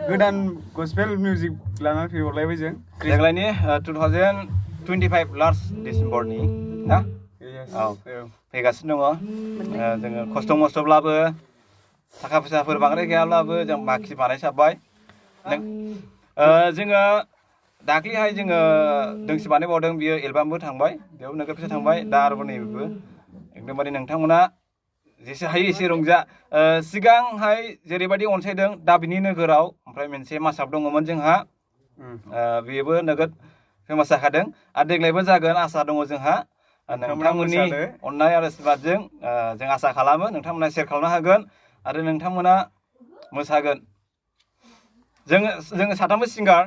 गोदान gospel music लानानै फैबावलायबाय जों देग्लायनि 2025 लास्ट डिसेम्बरनि ना फैगासिनो दङ जोङो खस्थ' मस्थ'ब्लाबो थाखा फैसाफोर बांद्राय गैयाब्लाबो जों बाखि बानायसाबबाय जोङो दाख्लैहाय जोङो दोंसे बानायबावदों बियो एलबामबो थांबाय बेयाव नोगोद फैसा थांबाय दा आरोबाव नैबेबो एकदमबारे नोंथांमोना जेसे हायो एसे रंजा सिगांहाय जेरैबायदि अनसायदों दा बिनि नोगोराव ओमफ्राय मोनसे मासाव दङमोन जोंहा बेबो नोगोद फेमास जाखादों आरो देग्लायबो जागोन आसा दङ जोंहा नोंथांमोननि अननाय आरो आशीर्वादजों जों आसा खालामो नोंथांमोना शेयार खालामनो हागोन आरो नोंथांमोना मोसागोन जोङो साथामबो सिंगार